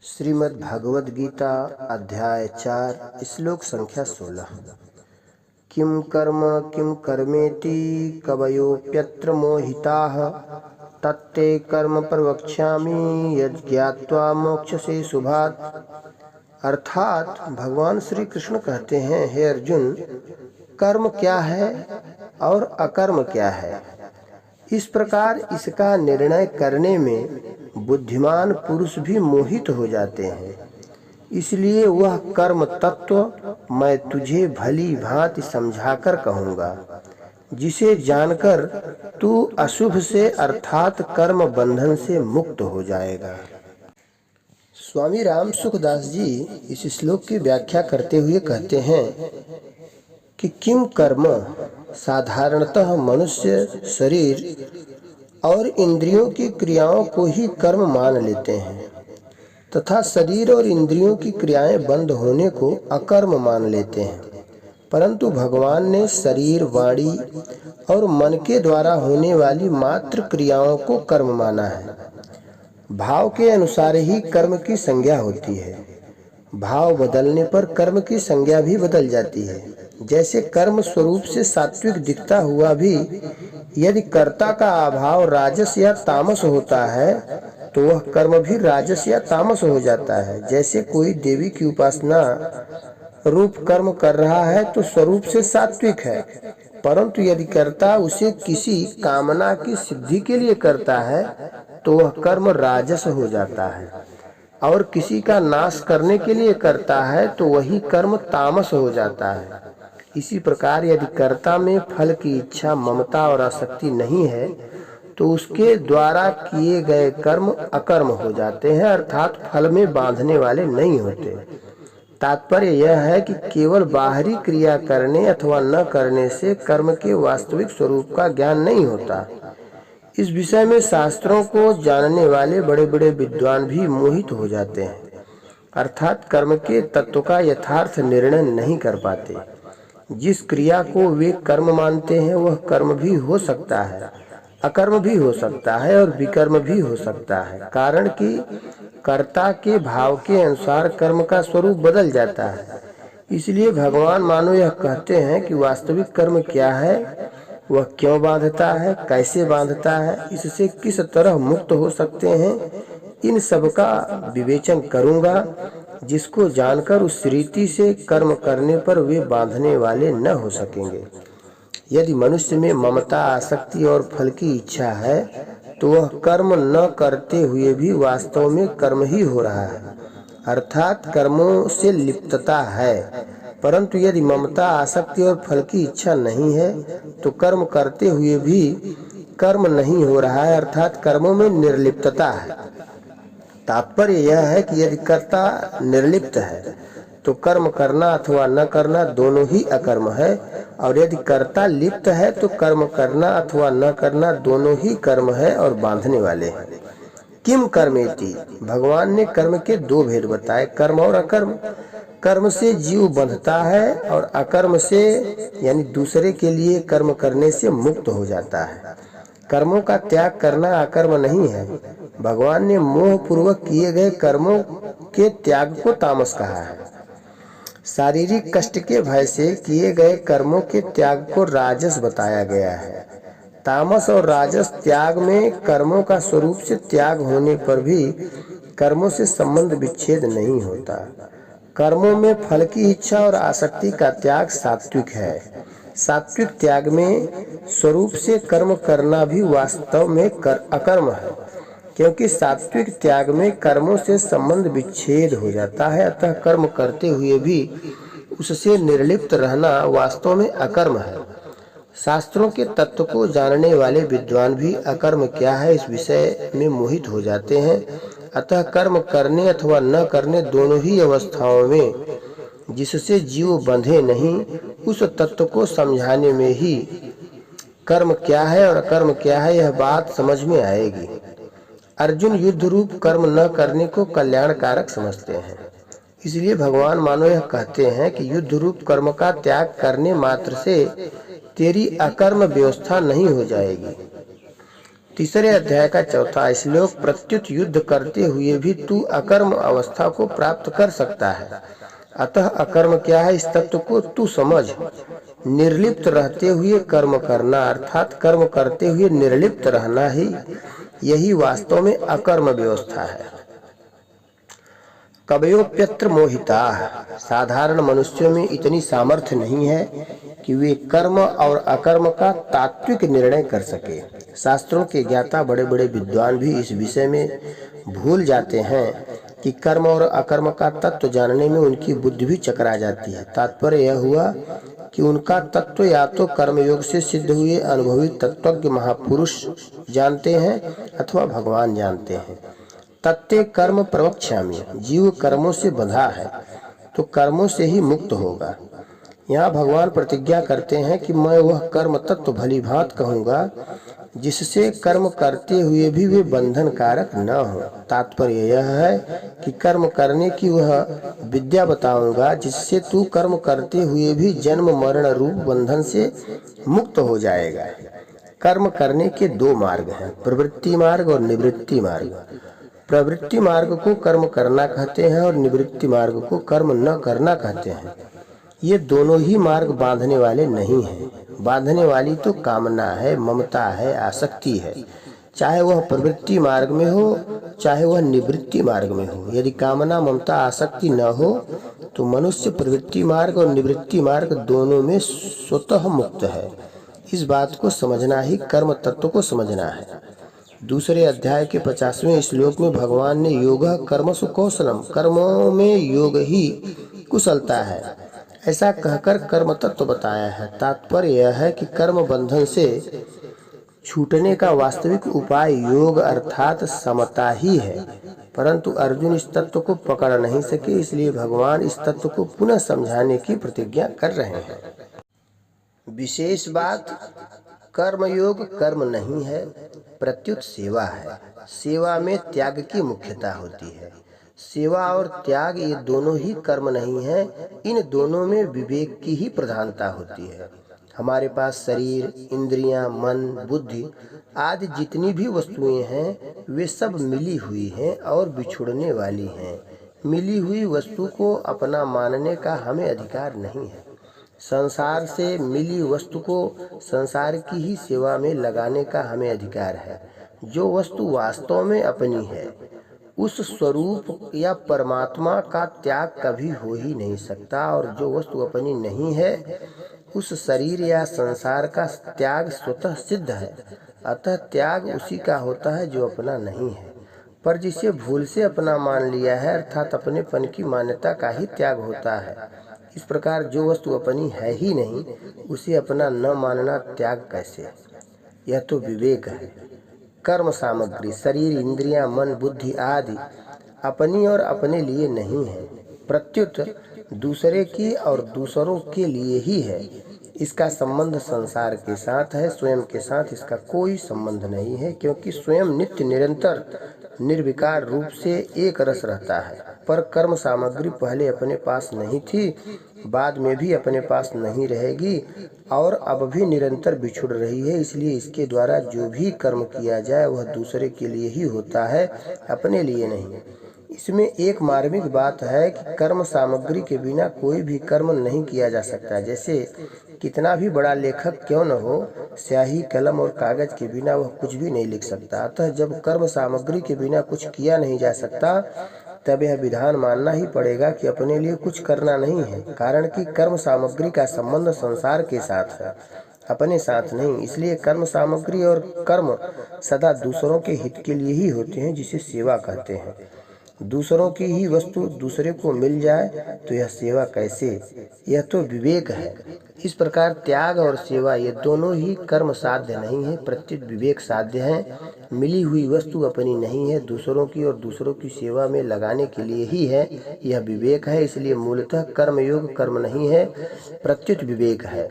श्रीमद् भागवत गीता अध्याय 4 श्लोक संख्या 16। किम कर्मेति कवयोप्यत्र मोहिताः तत्ते कर्म प्रवक्ष्यामि यज्ञात्वा मोक्षसे शुभात्। अर्थात भगवान श्री कृष्ण कहते हैं, हे अर्जुन, कर्म क्या है और अकर्म क्या है, इस प्रकार इसका निर्णय करने में बुद्धिमान पुरुष भी मोहित हो जाते हैं। इसलिए वह कर्म तत्व मैं तुझे भली भांति समझाकर कहूँगा, जिसे जानकर तू अशुभ से अर्थात कर्म बंधन से मुक्त हो जाएगा। स्वामी राम सुखदास जी इस श्लोक की व्याख्या करते हुए कहते हैं कि किम कर्म साधारणतः मनुष्य शरीर और इंद्रियों की क्रियाओं को ही कर्म मान लेते हैं तथा शरीर और इंद्रियों की क्रियाएं बंद होने को अकर्म मान लेते हैं। परंतु भगवान ने शरीर, वाणी और मन के द्वारा होने वाली मात्र क्रियाओं को कर्म माना है। भाव के अनुसार ही कर्म की संज्ञा होती है। भाव बदलने पर कर्म की संज्ञा भी बदल जाती है। जैसे कर्म स्वरूप से सात्विक दिखता हुआ भी यदि कर्ता का अभाव राजस या तामस होता है तो वह कर्म भी राजस या तामस हो जाता है। जैसे कोई देवी की उपासना रूप कर्म कर रहा है तो स्वरूप से सात्विक है, परंतु यदि कर्ता उसे किसी कामना की सिद्धि के लिए करता है तो वह कर्म राजस हो जाता है, और किसी का नाश करने के लिए करता है तो वही कर्म तामस हो जाता है। इसी प्रकार यदि कर्ता में फल की इच्छा, ममता और आसक्ति नहीं है तो उसके द्वारा किए गए कर्म अकर्म हो जाते हैं, अर्थात फल में बांधने वाले नहीं होते। तात्पर्य यह है कि केवल बाहरी क्रिया करने अथवा न करने से कर्म के वास्तविक स्वरूप का ज्ञान नहीं होता। इस विषय में शास्त्रों को जानने वाले बड़े बड़े विद्वान भी मोहित हो जाते हैं, अर्थात कर्म के तत्व का यथार्थ निर्णय नहीं कर पाते। जिस क्रिया को वे कर्म मानते हैं वह कर्म भी हो सकता है, अकर्म भी हो सकता है और विकर्म भी हो सकता है, कारण कि कर्ता के भाव के अनुसार कर्म का स्वरूप बदल जाता है। इसलिए भगवान मानो यह कहते हैं कि वास्तविक कर्म क्या है, वह क्यों बांधता है, कैसे बांधता है, इससे किस तरह मुक्त हो सकते हैं, इन सब का विवेचन करूंगा, जिसको जानकर उस रीति से कर्म करने पर वे बांधने वाले न हो सकेंगे। यदि मनुष्य में ममता, आसक्ति और फल की इच्छा है तो वह कर्म न करते हुए भी वास्तव में कर्म ही हो रहा है, अर्थात कर्मों से लिप्तता है। परंतु यदि ममता, आसक्ति और फल की इच्छा नहीं है तो कर्म करते हुए भी कर्म नहीं हो रहा है, अर्थात कर्मों में निर्लिप्तता है। तात्पर्य यह है कि यदि कर्ता निर्लिप्त है तो कर्म करना अथवा न करना दोनों ही अकर्म है, और यदि कर्ता लिप्त है तो कर्म करना अथवा न करना दोनों ही कर्म है और बांधने वाले हैं। किम कर्मेति, भगवान ने कर्म के दो भेद बताए, कर्म और अकर्म। कर्म से जीव बंधता है और अकर्म से यानी दूसरे के लिए कर्म करने से मुक्त हो जाता है। कर्मों का त्याग करना अकर्म नहीं है। भगवान ने मोह पूर्वक किए गए कर्मों के त्याग को तामस कहा है। शारीरिक कष्ट के भय से किए गए कर्मों के त्याग को राजस बताया गया है। तामस और राजस त्याग में कर्मों का स्वरूप से त्याग होने पर भी कर्मों से संबंध विच्छेद नहीं होता। कर्मों में फल की इच्छा और आसक्ति का त्याग सात्विक है। सात्विक त्याग में स्वरूप से कर्म करना भी वास्तव में अकर्म है, क्योंकि सात्विक त्याग में कर्मों से संबंध विच्छेद हो जाता है, अतः कर्म करते हुए भी उससे निर्लिप्त रहना वास्तव में अकर्म है। शास्त्रों के तत्व को जानने वाले विद्वान भी अकर्म क्या है इस विषय में मोहित हो जाते हैं, अतः कर्म करने अथवा न करने दोनों ही अवस्थाओं में जिससे जीव बंधे नहीं, उस तत्व को समझाने में ही कर्म क्या है और अकर्म क्या है यह बात समझ में आएगी। अर्जुन युद्ध रूप कर्म न करने को कल्याणकारक समझते हैं, इसलिए भगवान मानो यह कहते हैं कि युद्ध रूप कर्म का त्याग करने मात्र से तेरी अकर्म व्यवस्था नहीं हो जाएगी। तीसरे अध्याय का चौथा श्लोक, प्रत्युत युद्ध करते हुए भी तू अकर्म अवस्था को प्राप्त कर सकता है। अतः अकर्म क्या है, इस तत्व को तू समझ। निर्लिप्त रहते हुए कर्म करना अर्थात कर्म करते हुए निर्लिप्त रहना ही, यही वास्तव में अकर्म व्यवस्था है। कवयोप्यत्र मोहिता, साधारण मनुष्यों में इतनी सामर्थ्य नहीं है कि वे कर्म और अकर्म का तात्विक निर्णय कर सके। शास्त्रों के ज्ञाता बड़े बड़े विद्वान भी इस विषय में भूल जाते हैं कि कर्म और अकर्म का तत्व जानने में उनकी बुद्धि भी चकरा जाती है। तात्पर्य यह हुआ कि उनका तत्व या तो कर्मयोग से सिद्ध हुए अनुभवी तत्वज्ञ महापुरुष जानते हैं अथवा भगवान जानते हैं। तत्ते कर्म प्रवक्ष्यामि, जीव कर्मों से बंधा है तो कर्मों से ही मुक्त होगा। यहाँ भगवान प्रतिज्ञा करते हैं कि मैं वह कर्म तत्व भली भांत कहूँगा जिससे कर्म करते हुए भी वे बंधन कारक न हो। तात्पर्य यह है कि कर्म करने की वह विद्या बताऊंगा जिससे तू कर्म करते हुए भी जन्म मरण रूप बंधन से मुक्त हो जाएगा। कर्म करने के दो मार्ग हैं, प्रवृत्ति मार्ग और निवृत्ति मार्ग। प्रवृत्ति मार्ग को कर्म करना कहते हैं और निवृत्ति मार्ग को कर्म न करना कहते हैं। ये दोनों ही मार्ग बांधने वाले नहीं हैं। बांधने वाली तो कामना है, ममता है, आसक्ति है, चाहे वह प्रवृत्ति मार्ग में हो चाहे वह निवृत्ति मार्ग में हो। यदि कामना ममता आसक्ति न हो तो मनुष्य प्रवृत्ति मार्ग और निवृत्ति मार्ग दोनों में स्वतः मुक्त है। इस बात को समझना ही कर्म तत्व को समझना है। दूसरे अध्याय के 50वें श्लोक में भगवान ने योग कर्मसु कौशलम, कर्मों में योग ही कुशलता है, ऐसा कहकर कर्म तत्व बताया है। तात्पर्य यह है कि कर्म बंधन से छूटने का वास्तविक उपाय योग अर्थात समता ही है, परंतु अर्जुन इस तत्व को पकड़ नहीं सके, इसलिए भगवान इस तत्व को पुनः समझाने की प्रतिज्ञा कर रहे हैं। विशेष बात, कर्मयोग कर्म नहीं है, प्रत्युत सेवा है। सेवा में त्याग की मुख्यता होती है। सेवा और त्याग ये दोनों ही कर्म नहीं है, इन दोनों में विवेक की ही प्रधानता होती है। हमारे पास शरीर, इंद्रियां, मन, बुद्धि आदि जितनी भी वस्तुएं हैं वे सब मिली हुई हैं और बिछुड़ने वाली हैं। मिली हुई वस्तु को अपना मानने का हमें अधिकार नहीं है। संसार से मिली वस्तु को संसार की ही सेवा में लगाने का हमें अधिकार है। जो वस्तु वास्तव में अपनी है उस स्वरूप या परमात्मा का त्याग कभी हो ही नहीं सकता, और जो वस्तु अपनी नहीं है उस शरीर या संसार का त्याग स्वतः सिद्ध है। अतः त्याग उसी का होता है जो अपना नहीं है, पर जिसे भूल से अपना मान लिया है अर्थात अपनेपन की मान्यता का ही त्याग होता है। इस प्रकार जो वस्तु अपनी है ही नहीं उसे अपना न मानना त्याग कैसे? यह तो विवेक है। कर्म सामग्री शरीर, इंद्रियां, मन, बुद्धि आदि अपनी और अपने लिए नहीं है, प्रत्युत दूसरे की और दूसरों के लिए ही है। इसका संबंध संसार के साथ है, स्वयं के साथ इसका कोई संबंध नहीं है, क्योंकि स्वयं नित्य निरंतर निर्विकार रूप से एक रस रहता है। पर कर्म सामग्री पहले अपने पास नहीं थी, बाद में भी अपने पास नहीं रहेगी और अब भी निरंतर बिछुड़ रही है। इसलिए इसके द्वारा जो भी कर्म किया जाए वह दूसरे के लिए ही होता है, अपने लिए नहीं। इसमें एक मार्मिक बात है कि कर्म सामग्री के बिना कोई भी कर्म नहीं किया जा सकता। जैसे कितना भी बड़ा लेखक क्यों न हो, स्याही, कलम और कागज के बिना वह कुछ भी नहीं लिख सकता। अतः जब कर्म सामग्री के बिना कुछ किया नहीं जा सकता तब यह विधान मानना ही पड़ेगा कि अपने लिए कुछ करना नहीं है, कारण कि कर्म सामग्री का संबंध संसार के साथ है, अपने साथ नहीं। इसलिए कर्म सामग्री और कर्म सदा दूसरों के हित के लिए ही होते हैं, जिसे सेवा कहते हैं। दूसरों की ही वस्तु दूसरे को मिल जाए तो यह सेवा कैसे? यह तो विवेक है। इस प्रकार त्याग और सेवा ये दोनों ही कर्म साध्य नहीं है, प्रत्युत विवेक साध्य है। मिली हुई वस्तु अपनी नहीं है, दूसरों की और दूसरों की सेवा में लगाने के लिए ही है, यह विवेक है। इसलिए मूलतः कर्मयोग कर्म नहीं है, प्रत्युत विवेक है।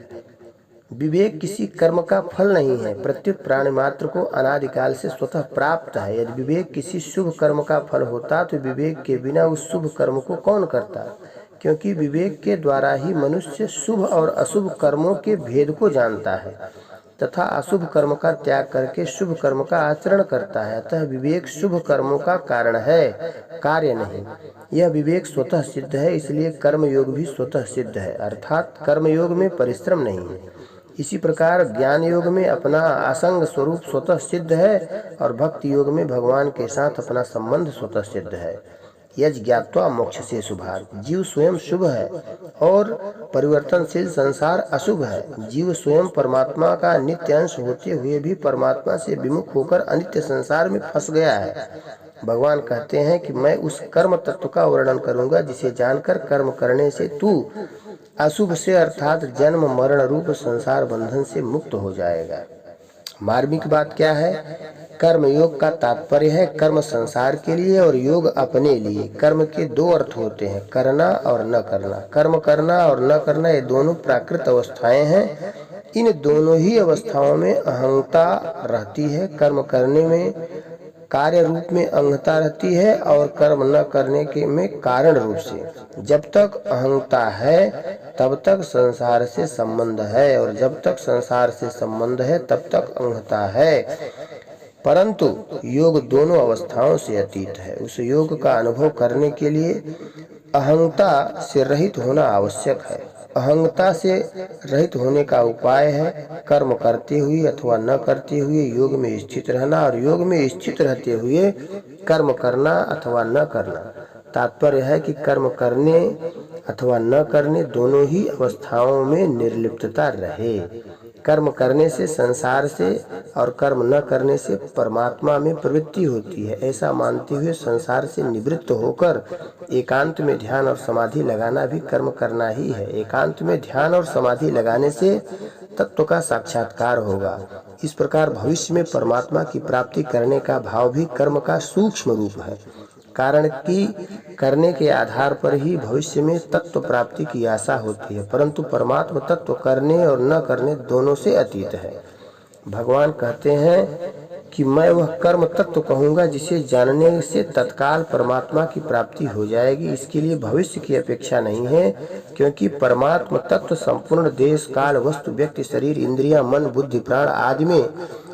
विवेक किसी कर्म का फल नहीं है, प्रत्युत प्राणी मात्र को अनादिकाल से स्वतः प्राप्त है। यदि विवेक किसी शुभ कर्म का फल होता तो विवेक के बिना उस शुभ कर्म को कौन करता? क्योंकि विवेक के द्वारा ही मनुष्य शुभ और अशुभ कर्मों के भेद को जानता है। तथा अशुभ कर्म का त्याग करके शुभ कर्म का आचरण करता है। अतः विवेक शुभ कर्मों का कारण है, कार्य नहीं। यह विवेक स्वतः सिद्ध है, इसलिए कर्म योग भी स्वतः सिद्ध है, अर्थात कर्म योग में परिश्रम नहीं है। इसी प्रकार ज्ञान योग में अपना असंग स्वरूप स्वतः सिद्ध है और भक्ति योग में भगवान के साथ अपना संबंध स्वतः सिद्ध है। यज ज्ञात्वा मोक्ष से शुभार्थ। जीव स्वयं शुभ है और परिवर्तनशील संसार अशुभ है। जीव स्वयं परमात्मा का नित्य अंश होते हुए भी परमात्मा से विमुख होकर अनित्य संसार में फंस गया है। भगवान कहते हैं कि मैं उस कर्म तत्व का वर्णन करूंगा जिसे जानकर कर्म करने से तू अशुभ से अर्थात जन्म मरण रूप संसार बंधन से मुक्त हो जाएगा। मार्मिक बात क्या है? कर्म योग का तात्पर्य है कर्म संसार के लिए और योग अपने लिए। कर्म के दो अर्थ होते हैं, करना और न करना। कर्म करना और न करना ये दोनों प्राकृत अवस्थाएं हैं। इन दोनों ही अवस्थाओं में अहंता रहती है। कर्म करने में कार्य रूप में अहंता रहती है और कर्म न करने के में कारण रूप से। जब तक अहंता है तब तक संसार से संबंध है और जब तक संसार से संबंध है तब तक अहंता है। परंतु योग दोनों अवस्थाओं से अतीत है। उस योग का अनुभव करने के लिए अहंता से रहित होना आवश्यक है। अहंता से रहित होने का उपाय है कर्म करते हुए अथवा न करते हुए योग में स्थित रहना और योग में स्थित रहते हुए कर्म करना अथवा न करना। तात्पर्य है कि कर्म करने अथवा न करने दोनों ही अवस्थाओं में निर्लिप्तता रहे। कर्म करने से संसार से और कर्म न करने से परमात्मा में प्रवृत्ति होती है। ऐसा मानते हुए संसार से निवृत्त होकर एकांत में ध्यान और समाधि लगाना भी कर्म करना ही है। एकांत में ध्यान और समाधि लगाने से तत्व का साक्षात्कार होगा। इस प्रकार भविष्य में परमात्मा की प्राप्ति करने का भाव भी कर्म का सूक्ष्म रूप है, कारण कि करने के आधार पर ही भविष्य में तत्व प्राप्ति की आशा होती है। परंतु परमात्मा तत्व करने और न करने दोनों से अतीत है। भगवान कहते हैं कि मैं वह कर्म तत्व कहूँगा जिसे जानने से तत्काल परमात्मा की प्राप्ति हो जाएगी। इसके लिए भविष्य की अपेक्षा नहीं है, क्योंकि परमात्मा तत्व संपूर्ण देश काल वस्तु व्यक्ति शरीर इंद्रिया मन बुद्धि प्राण आदि में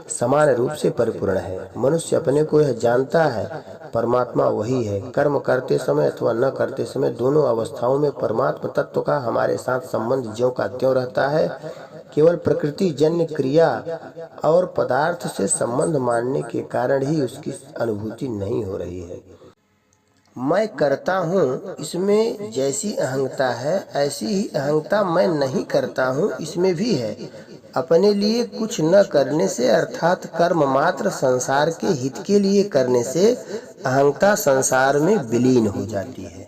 समान रूप से परिपूर्ण है। मनुष्य अपने को यह जानता है परमात्मा वही है। कर्म करते समय अथवा न करते समय दोनों अवस्थाओं में परमात्मा तत्व का हमारे साथ संबंध ज्यों का त्यों रहता है। केवल प्रकृति जन्य क्रिया और पदार्थ से संबंध मानने के कारण ही उसकी अनुभूति नहीं हो रही है। मैं करता हूँ इसमें जैसी अहंता है ऐसी ही अहंता मैं नहीं करता हूँ इसमें भी है। अपने लिए कुछ न करने से अर्थात कर्म मात्र संसार के हित के लिए करने से अहंता संसार में विलीन हो जाती है।